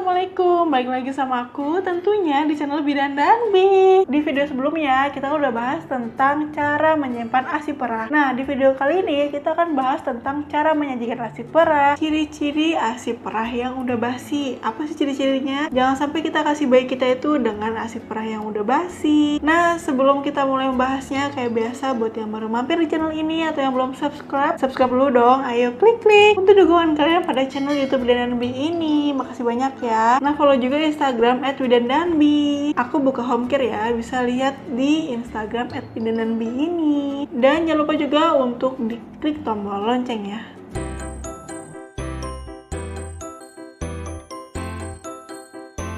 Assalamualaikum, balik lagi sama aku tentunya di channel Bidan dan Bi. Di video sebelumnya kita udah bahas tentang cara menyimpan ASI perah. Nah, di video kali ini kita akan bahas tentang cara menyajikan ASI perah, ciri-ciri ASI perah yang udah basi. Apa sih ciri-cirinya? Jangan sampai kita kasih bayi kita itu dengan ASI perah yang udah basi. Nah, sebelum kita mulai membahasnya, kayak biasa buat yang baru mampir di channel ini atau yang belum subscribe dulu dong. Ayo klik untuk dukungan kalian pada channel YouTube Bidan dan Bi ini. Makasih banyak ya. Nah, follow juga Instagram @widandanbi. Aku buka home care ya, bisa lihat di Instagram @widandanbi ini. Dan jangan lupa juga untuk diklik tombol lonceng ya.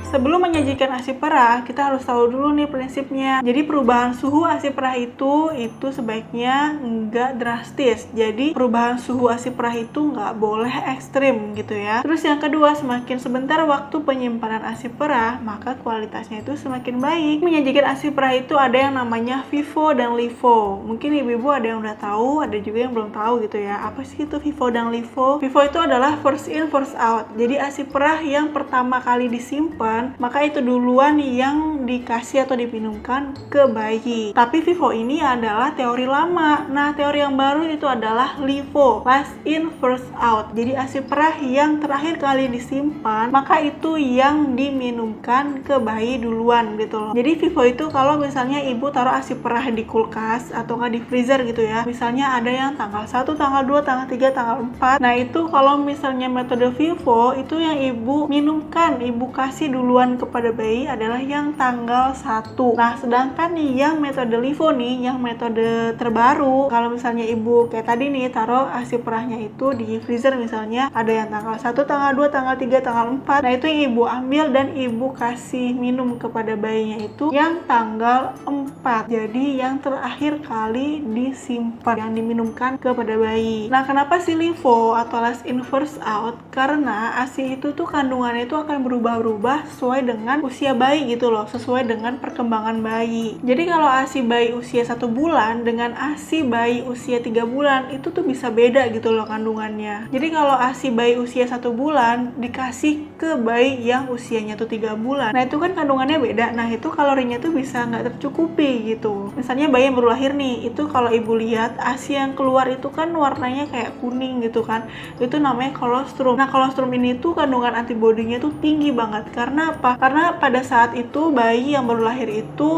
Sebelum menyajikan ASI perah, kita harus tahu dulu nih prinsipnya. Jadi perubahan suhu ASI perah itu sebaiknya nggak drastis. Jadi perubahan suhu ASI perah itu nggak boleh ekstrim gitu ya. Terus yang kedua, semakin sebentar waktu penyimpanan ASI perah, maka kualitasnya itu semakin baik. Menyajikan ASI perah itu ada yang namanya FIFO dan LIFO. Mungkin ibu-ibu ada yang udah tahu, ada juga yang belum tahu gitu ya. Apa sih itu FIFO dan LIFO? FIFO itu adalah first in, first out. Jadi ASI perah yang pertama kali disimpan, maka itu duluan yang dikasih atau diminumkan ke bayi. Tapi FIFO ini adalah teori lama. Nah, teori yang baru itu adalah LIFO, last in first out. Jadi ASI perah yang terakhir kali disimpan, maka itu yang diminumkan ke bayi duluan gitu loh. Jadi FIFO itu kalau misalnya ibu taruh ASI perah di kulkas atau nggak di freezer gitu ya. Misalnya ada yang tanggal 1, tanggal 2, tanggal 3, tanggal 4. Nah, itu kalau misalnya metode FIFO itu yang ibu minumkan, ibu kasih duluan kepada bayi adalah yang tanggal 1. Nah, sedangkan nih yang metode LIFO nih, yang metode terbaru, kalau misalnya ibu kayak tadi nih taruh ASI perahnya itu di freezer, misalnya ada yang tanggal 1, tanggal 2, tanggal 3, tanggal 4. Nah, itu yang ibu ambil dan ibu kasih minum kepada bayinya itu yang tanggal 4. Jadi yang terakhir kali disimpan, yang diminumkan kepada bayi. Nah, kenapa sih LIFO atau last in first out? Karena ASI itu tuh kandungannya itu akan berubah-ubah sesuai dengan usia bayi gitu loh, sesuai dengan perkembangan bayi. Jadi kalau ASI bayi usia 1 bulan dengan ASI bayi usia 3 bulan itu tuh bisa beda gitu loh kandungannya. Jadi kalau ASI bayi usia 1 bulan dikasih ke bayi yang usianya tuh 3 bulan, nah itu kan kandungannya beda. Nah, itu kalorinya tuh bisa nggak tercukupi gitu. Misalnya bayi yang baru lahir nih, itu kalau ibu lihat ASI yang keluar itu kan warnanya kayak kuning gitu kan, itu namanya kolostrum. Nah, kolostrum ini tuh kandungan antibodinya tuh tinggi banget. Karena apa? Karena pada saat itu bayi yang baru lahir itu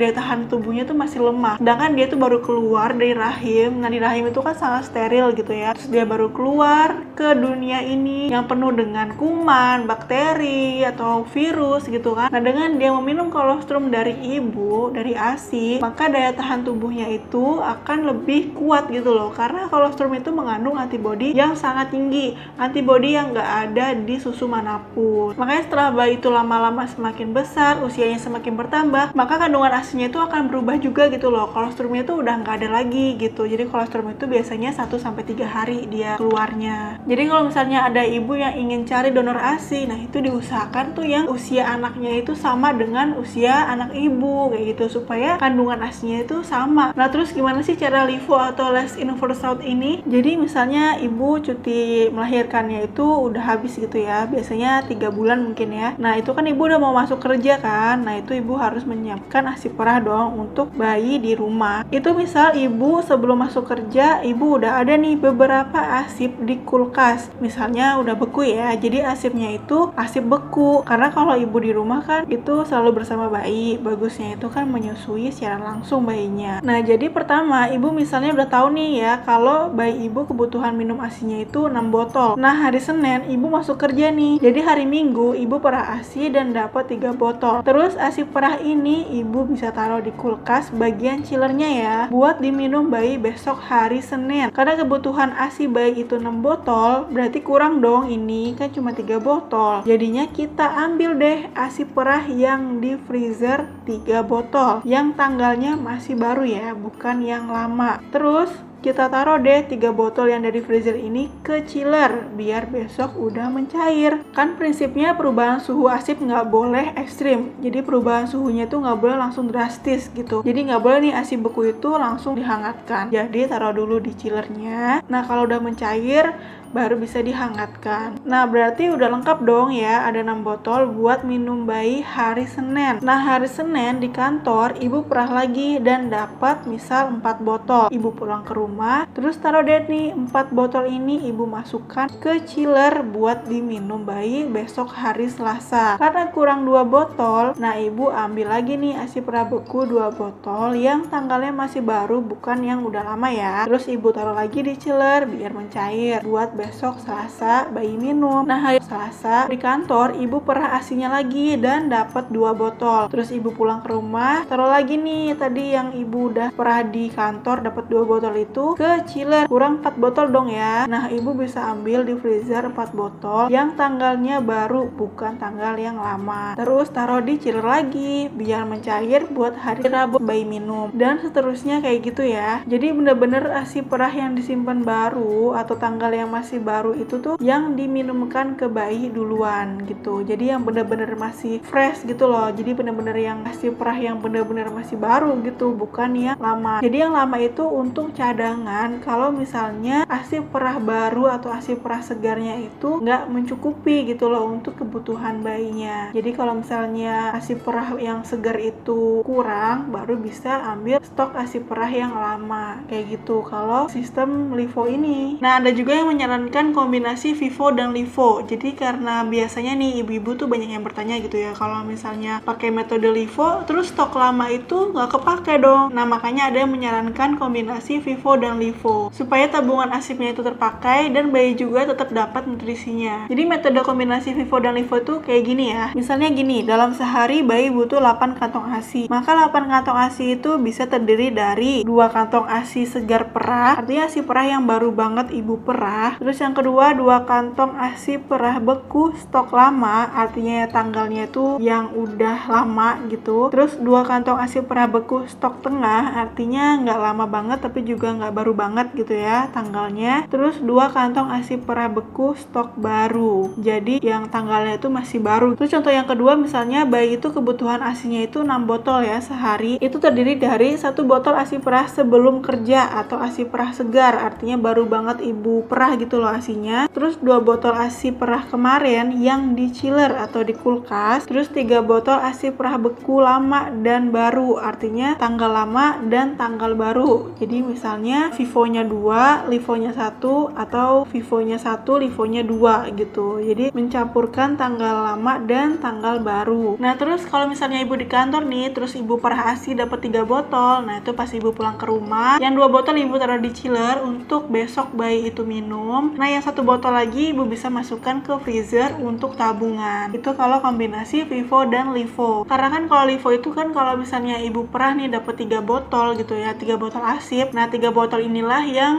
daya tahan tubuhnya tuh masih lemah. Sedangkan dia tuh baru keluar dari rahim. Nah, di rahim itu kan sangat steril gitu ya. Terus dia baru keluar ke dunia ini yang penuh dengan kuman, bakteri atau virus gitu kan. Nah, dengan dia meminum kolostrum dari ibu, dari ASI, maka daya tahan tubuhnya itu akan lebih kuat gitu loh. Karena kolostrum itu mengandung antibodi yang sangat tinggi, antibodi yang nggak ada di susu manapun. Makanya setelah bayi itu lama-lama semakin besar, usianya semakin bertambah, maka kandungan ASI-nya itu akan berubah juga gitu loh. Kolostrumnya itu udah nggak ada lagi gitu. Jadi kolostrum itu biasanya 1-3 hari dia keluarnya. Jadi kalau misalnya ada ibu yang ingin cari donor ASI, nah itu diusahakan tuh yang usia anaknya itu sama dengan usia anak ibu kayak gitu, supaya kandungan ASI-nya itu sama. Nah, terus gimana sih cara LIFO atau last in first out ini? Jadi misalnya ibu cuti melahirkannya itu udah habis gitu ya, biasanya 3 bulan mungkin ya. Nah, itu kan ibu udah mau masuk kerja kan. Nah, itu ibu harus menyiapkan ASI perah dong untuk bayi di rumah. Itu misal ibu sebelum masuk kerja, ibu udah ada nih beberapa asip di kulkas. Misalnya udah beku ya, jadi asipnya itu asip beku. Karena kalau ibu di rumah kan itu selalu bersama bayi, bagusnya itu kan menyusui secara langsung bayinya. Nah, jadi pertama ibu misalnya udah tahu nih ya kalau bayi ibu kebutuhan minum ASI-nya itu 6 botol. Nah, hari Senin ibu masuk kerja nih, jadi hari Minggu ibu perah ASI dan dapat 3 botol. Terus ASI perah ini ibu bisa taruh di kulkas bagian chillernya ya, buat diminum bayi besok hari Senin. Karena kebutuhan ASI bayi itu 6 botol, berarti kurang dong, ini kan cuma 3 botol. Jadinya kita ambil deh ASI perah yang di freezer 3 botol, yang tanggalnya masih baru ya, bukan yang lama. Terus kita taruh deh 3 botol yang dari freezer ini ke chiller biar besok udah mencair. Kan prinsipnya perubahan suhu ASI nggak boleh ekstrim, jadi perubahan suhunya tuh nggak boleh langsung drastis gitu. Jadi nggak boleh nih ASI beku itu langsung dihangatkan, jadi taruh dulu di chillernya. Nah, kalau udah mencair baru bisa dihangatkan. Nah, berarti udah lengkap dong ya, ada 6 botol buat minum bayi hari Senin. Nah, hari Senin di kantor ibu perah lagi dan dapat misal 4 botol. Ibu pulang ke rumah, terus taruh deh nih 4 botol ini ibu masukkan ke chiller buat diminum bayi besok hari Selasa. Karena kurang 2 botol, nah ibu ambil lagi nih ASI perah beku 2 botol yang tanggalnya masih baru, bukan yang udah lama ya. Terus ibu taruh lagi di chiller biar mencair buat besok Selasa bayi minum. Nah, hari Selasa di kantor ibu perah ASInya lagi dan dapat 2 botol. Terus ibu pulang ke rumah, taruh lagi nih tadi yang ibu udah perah di kantor dapat 2 botol itu ke chiller. Kurang 4 botol dong ya. Nah, ibu bisa ambil di freezer 4 botol yang tanggalnya baru, bukan tanggal yang lama. Terus taruh di chiller lagi biar mencair buat hari Rabu bayi minum. Dan seterusnya kayak gitu ya. Jadi bener-bener ASI perah yang disimpan baru atau tanggal yang masih baru itu tuh yang diminumkan ke bayi duluan gitu. Jadi yang bener-bener masih fresh gitu loh. Jadi bener-bener yang ASI perah yang bener-bener masih baru gitu, bukan yang lama. Jadi yang lama itu untuk cadangan kalau misalnya ASI perah baru atau ASI perah segarnya itu nggak mencukupi gitu loh untuk kebutuhan bayinya. Jadi kalau misalnya ASI perah yang segar itu kurang, baru bisa ambil stok ASI perah yang lama kayak gitu kalau sistem LIFO ini. Nah, ada juga yang menyarankan kombinasi FIFO dan LIFO. Jadi karena biasanya nih ibu-ibu tuh banyak yang bertanya gitu ya, kalau misalnya pakai metode LIFO terus stok lama itu nggak kepake dong. Nah, makanya ada yang menyarankan kombinasi FIFO dan LIFO supaya tabungan ASIPnya itu terpakai dan bayi juga tetap dapat nutrisinya. Jadi metode kombinasi FIFO dan LIFO itu kayak gini ya. Misalnya gini, dalam sehari bayi butuh 8 kantong ASI. Maka 8 kantong ASI itu bisa terdiri dari 2 kantong ASI segar perah, artinya ASI perah yang baru banget ibu perah. Terus yang kedua 2 kantong ASI perah beku stok lama, artinya tanggalnya itu yang udah lama gitu. Terus 2 kantong ASI perah beku stok tengah, artinya nggak lama banget tapi juga nggak baru banget gitu ya tanggalnya. Terus 2 kantong ASI perah beku stok baru, jadi yang tanggalnya itu masih baru. Terus contoh yang kedua, misalnya bayi itu kebutuhan ASInya itu 6 botol ya sehari, itu terdiri dari 1 botol ASI perah sebelum kerja atau ASI perah segar, artinya baru banget ibu perah gitu loh ASInya. Terus 2 botol ASI perah kemarin yang di chiller atau di kulkas. Terus 3 botol ASI perah beku lama dan baru, artinya tanggal lama dan tanggal baru. Jadi misalnya FIFO-nya 2, LIFO-nya 1, atau FIFO-nya 1, LIFO-nya 2 gitu. Jadi mencampurkan tanggal lama dan tanggal baru. Nah, terus kalau misalnya ibu di kantor nih, terus ibu perah ASI dapat 3 botol. Nah, itu pas ibu pulang ke rumah, yang 2 botol ibu taruh di chiller untuk besok bayi itu minum. Nah, yang 1 botol lagi ibu bisa masukkan ke freezer untuk tabungan. Itu kalau kombinasi FIFO dan LIFO. Karena kan kalau LIFO itu kan kalau misalnya ibu perah nih dapat 3 botol gitu ya, 3 botol ASIP. Nah, 3 botol inilah yang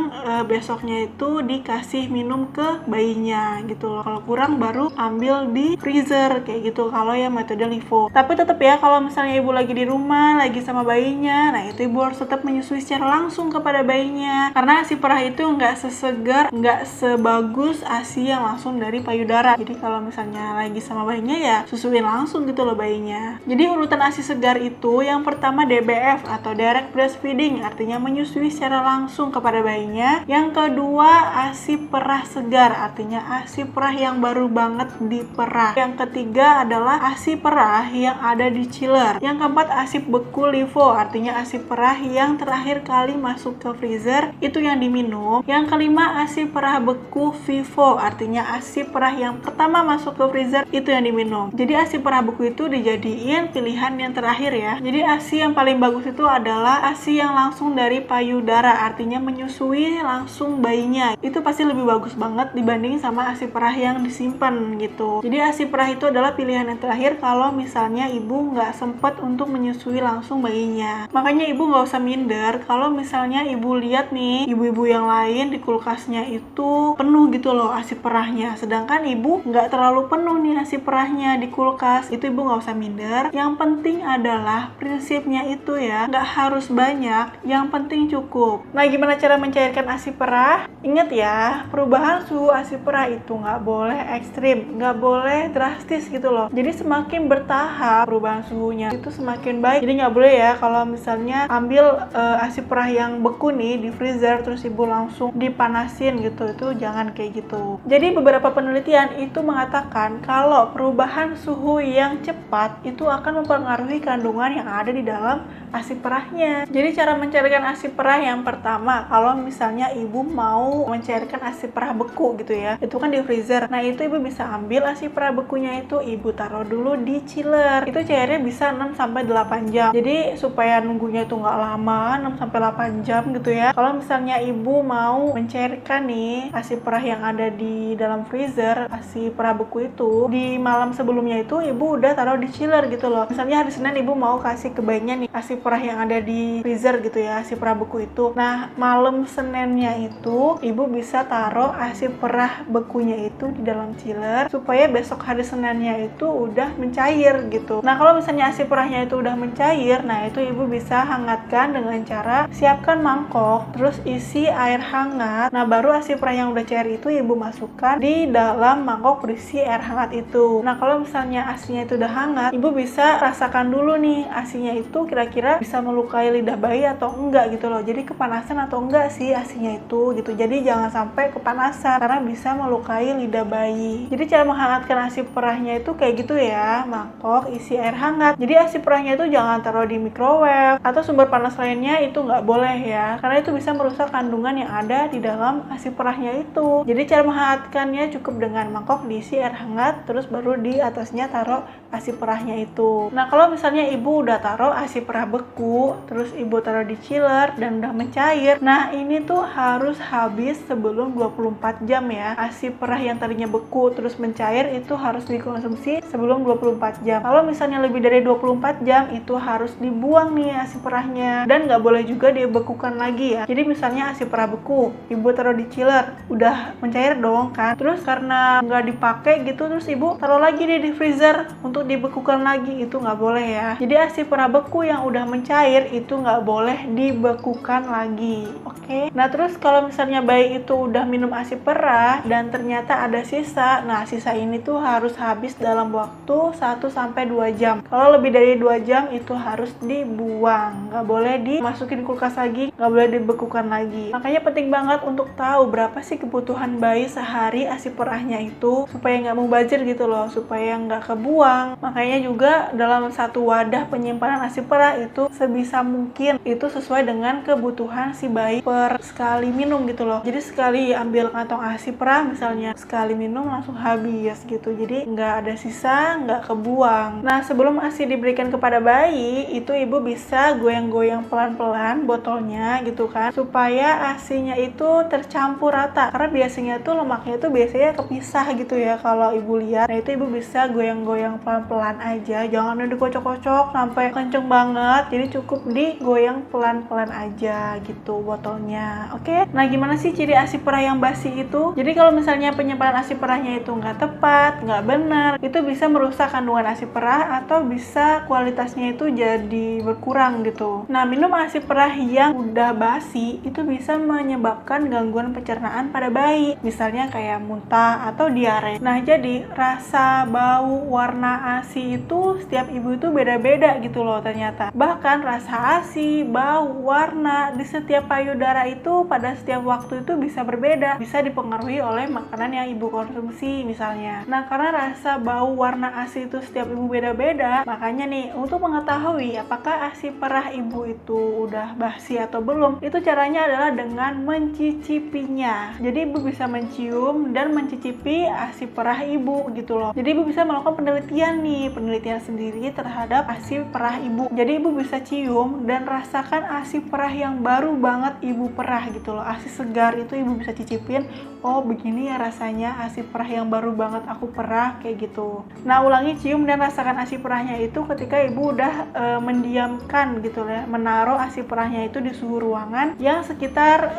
besoknya itu dikasih minum ke bayinya gitu loh. Kalau kurang baru ambil di freezer kayak gitu kalau ya metode LIFO. Tapi tetap ya kalau misalnya ibu lagi di rumah lagi sama bayinya, nah itu ibu harus tetap menyusui secara langsung kepada bayinya. Karena ASI perah itu nggak sesegar, nggak sebagus ASI yang langsung dari payudara. Jadi kalau misalnya lagi sama bayinya ya susuin langsung gitu loh bayinya. Jadi urutan ASI segar itu yang pertama DBF atau direct breastfeeding, artinya menyusui secara langsung kepada bayinya. Yang kedua ASI perah segar, artinya ASI perah yang baru banget diperah. Yang ketiga adalah ASI perah yang ada di chiller. Yang keempat ASI beku LIFO, artinya ASI perah yang terakhir kali masuk ke freezer itu yang diminum. Yang kelima ASI perah beku FIFO, artinya ASI perah yang pertama masuk ke freezer itu yang diminum. Jadi ASI perah beku itu dijadiin pilihan yang terakhir ya. Jadi ASI yang paling bagus itu adalah ASI yang langsung dari payudara, artinya menyusui langsung bayinya. Itu pasti lebih bagus banget dibanding sama ASI perah yang disimpan gitu. Jadi ASI perah itu adalah pilihan yang terakhir kalau misalnya ibu nggak sempat untuk menyusui langsung bayinya. Makanya ibu nggak usah minder kalau misalnya ibu lihat nih ibu-ibu yang lain di kulkasnya itu penuh gitu loh ASI perahnya, sedangkan ibu nggak terlalu penuh nih ASI perahnya di kulkas. Itu ibu nggak usah minder. Yang penting adalah prinsipnya itu ya, nggak harus banyak, yang penting cukup. Nah, gimana cara mencairkan ASI perah? Ingat ya, perubahan suhu ASI perah itu nggak boleh ekstrim, nggak boleh drastis gitu loh. Jadi semakin bertahap perubahan suhunya itu semakin baik. Jadi nggak boleh ya kalau misalnya ambil ASI perah yang beku nih di freezer terus ibu langsung dipanasin gitu, itu itu jangan kayak gitu. Jadi beberapa penelitian itu mengatakan kalau perubahan suhu yang cepat itu akan mempengaruhi kandungan yang ada di dalam ASI perahnya. Jadi cara mencairkan ASI perah yang pertama, kalau misalnya ibu mau mencairkan ASI perah beku gitu ya, itu kan di freezer. Nah itu ibu bisa ambil ASI perah bekunya itu ibu taruh dulu di chiller. Itu cairnya bisa 6-8 jam. Jadi supaya nunggunya itu nggak lama, 6-8 jam gitu ya. Kalau misalnya ibu mau mencairkan nih ASI perah yang ada di dalam freezer, ASI perah beku itu di malam sebelumnya itu ibu udah taruh di chiller gitu loh. Misalnya hari Senin ibu mau kasih ke bayinya nih ASI perah yang ada di freezer gitu ya, ASI perah beku itu. Nah malam Seninnya itu ibu bisa taruh ASI perah bekunya itu di dalam chiller supaya besok hari Seninnya itu udah mencair gitu. Nah kalau misalnya ASI perahnya itu udah mencair, nah itu ibu bisa hangatkan dengan cara siapkan mangkok, terus isi air hangat. Nah baru ASI perah yang udah cair itu ibu masukkan di dalam mangkok berisi air hangat itu. Nah kalau misalnya ASInya itu udah hangat, ibu bisa rasakan dulu nih ASInya itu kira-kira bisa melukai lidah bayi atau enggak gitu loh. Jadi kepanasan atau enggak sih ASInya itu gitu. Jadi jangan sampai kepanasan karena bisa melukai lidah bayi. Jadi cara menghangatkan ASI perahnya itu kayak gitu ya, mangkok isi air hangat. Jadi ASI perahnya itu jangan taruh di microwave atau sumber panas lainnya, itu nggak boleh ya, karena itu bisa merusak kandungan yang ada di dalam ASI perahnya itu. Jadi cara menghangatkannya cukup dengan mangkok diisi air hangat, terus baru di atasnya taruh ASI perahnya itu. Nah kalau misalnya ibu udah taruh ASI perah beku, terus ibu taruh di chiller dan udah mencair, nah ini tuh harus habis sebelum 24 jam ya. ASI perah yang tadinya beku terus mencair itu harus dikonsumsi sebelum 24 jam. Kalau misalnya lebih dari 24 jam itu harus dibuang nih ASI perahnya, dan nggak boleh juga dibekukan lagi ya. Jadi misalnya ASI perah beku, ibu taruh di chiller, udah mencair dong kan, terus karena nggak dipakai gitu, terus ibu taruh lagi deh di freezer untuk dibekukan lagi, itu nggak boleh ya. Jadi ASI perah beku yang udah mencair itu nggak boleh dibekukan lagi, oke? Nah terus kalau misalnya bayi itu udah minum ASI perah dan ternyata ada sisa, nah sisa ini tuh harus habis dalam waktu 1-2 jam. Kalau lebih dari 2 jam itu harus dibuang, nggak boleh dimasukin kulkas lagi, nggak boleh dibekukan lagi. Makanya penting banget untuk tahu berapa sih kebutuhan bayi sehari ASI perahnya itu supaya nggak mubazir gitu loh, supaya nggak kebuang. Makanya juga dalam satu wadah penyimpanan ASI perah itu sebisa mungkin itu sesuai dengan kebutuhan si bayi per sekali minum gitu loh. Jadi sekali ambil kantong ASI perah misalnya, sekali minum langsung habis gitu. Jadi nggak ada sisa, nggak kebuang. Nah sebelum ASI diberikan kepada bayi itu ibu bisa goyang-goyang pelan-pelan botolnya gitu kan, supaya ASInya itu tercampur rata. Karena biasanya tuh lemaknya tuh biasanya kepisah gitu ya kalau ibu lihat. Nah itu ibu bisa goyang-goyang pelan-pelan aja, jangan dikocok-kocok sampai kenceng banget. Jadi cukup digoyang pelan-pelan aja gitu botolnya, oke? Nah gimana sih ciri ASI perah yang basi itu? Jadi kalau misalnya penyimpanan ASI perahnya itu nggak tepat, nggak benar, itu bisa merusak kandungan ASI perah atau bisa kualitasnya itu jadi berkurang gitu. Nah minum ASI perah yang udah basi itu bisa menyebabkan gangguan pencernaan pada bayi, misalnya kayak muntah atau diare. Nah jadi rasa, bau, warna ASI itu setiap ibu itu beda-beda gitu loh ternyata. Bahkan rasa ASI, bau, warna di setiap payudara itu pada setiap waktu itu bisa berbeda, bisa dipengaruhi oleh makanan yang ibu konsumsi misalnya. Nah karena rasa, bau, warna ASI itu setiap ibu beda-beda, makanya nih untuk mengetahui apakah ASI perah ibu itu udah basi atau belum, itu caranya adalah dengan mencicipinya. Jadi ibu bisa mencium dan mencicipi ASI perah ibu gitu loh. Jadi ibu bisa melakukan penelitian nih, penelitian sendiri terhadap ASI perah ibu. Jadi ibu bisa cium dan rasakan ASI perah yang baru banget ibu perah gitu loh. ASI segar itu ibu bisa cicipin, oh begini ya rasanya ASI perah yang baru banget aku perah kayak gitu. Nah ulangi cium dan rasakan ASI perahnya itu ketika ibu udah mendiamkan gitu ya, menaruh ASI perahnya itu di suhu ruangan yang sekitar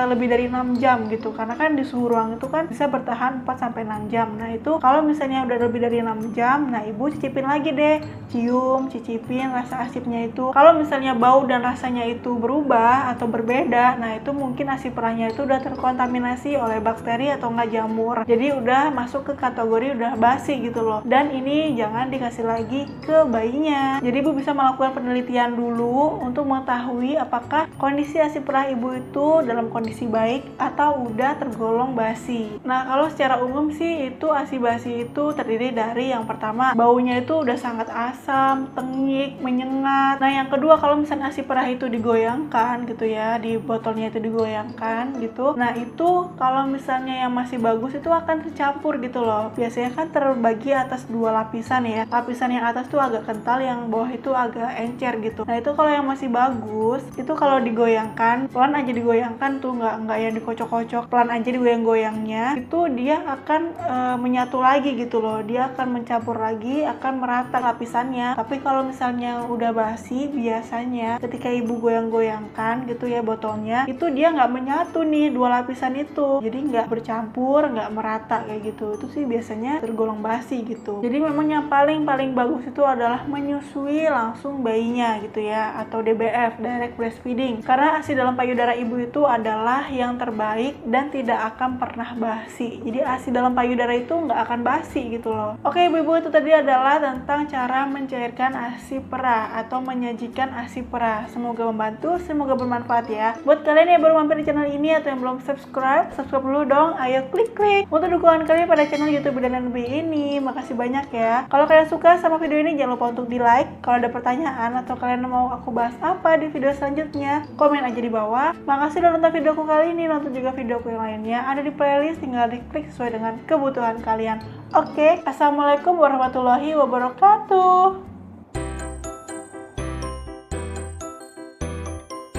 lebih dari 6 jam gitu, karena kan di suhu ruangan itu kan bisa bertahan 4-6 jam. Nah itu kalau misalnya udah lebih dari 6 jam, nah ibu cicipin lagi deh, cium, cicipin rasa asipnya itu. Kalau misalnya bau dan rasanya itu berubah atau berbeda, nah itu mungkin ASI perahnya itu udah terkontaminasi oleh bakteri atau enggak jamur, jadi udah masuk ke kategori udah basi gitu loh. Dan ini jangan dikasih lagi ke bayinya. Jadi ibu bisa melakukan penelitian dulu untuk mengetahui apakah kondisi ASI perah ibu itu dalam kondisi baik atau udah tergolong basi. Nah, kalau secara umum sih itu ASI basi itu terdiri dari yang pertama, baunya itu udah sangat asam, tengik, menyengat. Nah, yang kedua, kalau misalnya ASI perah itu digoyangkan gitu ya, di botolnya itu digoyangkan gitu. Nah, itu kalau misalnya yang masih bagus itu akan tercampur gitu loh. Biasanya kan terbagi atas dua lapisan ya. Lapisan yang atas tuh agak kental, yang bawah itu agak encer gitu. Nah, itu kalau yang masih bagus, itu kalau digoyangkan, pelan aja digoyangkan tuh, nggak yang dikocok-kocok, pelan aja digoyang-goyangnya, itu dia akan menyatu lagi gitu loh. Dia akan mencampur lagi, akan merata lapisannya. Tapi kalau misalnya udah basi, biasanya ketika ibu goyang-goyangkan gitu ya botolnya, itu dia nggak menyatu nih dua lapisan itu, jadi nggak bercampur, nggak merata kayak gitu. Itu sih biasanya tergolong basi gitu. Jadi memang yang paling bagus itu adalah menyusui langsung bayinya gitu ya, atau DBF, direct breastfeeding, karena ASI dalam payudara ibu itu adalah yang terbaik dan tidak akan pernah basi. Jadi ASI dalam payudara itu nggak akan basi gitu loh. Oke ibu-ibu, itu tadi adalah tentang cara mencairkan ASI perah atau menyajikan ASI perah. Semoga membantu, semoga bermanfaat ya. Buat kalian yang baru mampir di channel ini atau yang belum subscribe dulu dong. Ayo klik untuk dukungan kalian pada channel YouTube Bidan dan Bayi ini. Makasih banyak ya. Kalau kalian suka sama video ini, jangan lupa untuk di like. Kalau ada pertanyaan atau kalian mau aku bahas apa di video selanjutnya, komen aja di bawah. Makasih udah nonton videoku kali ini. Nonton juga videoku yang lainnya ada di playlist, tinggal diklik sesuai dengan kebutuhan kalian. Oke, assalamualaikum warahmatullahi wabarakatuh.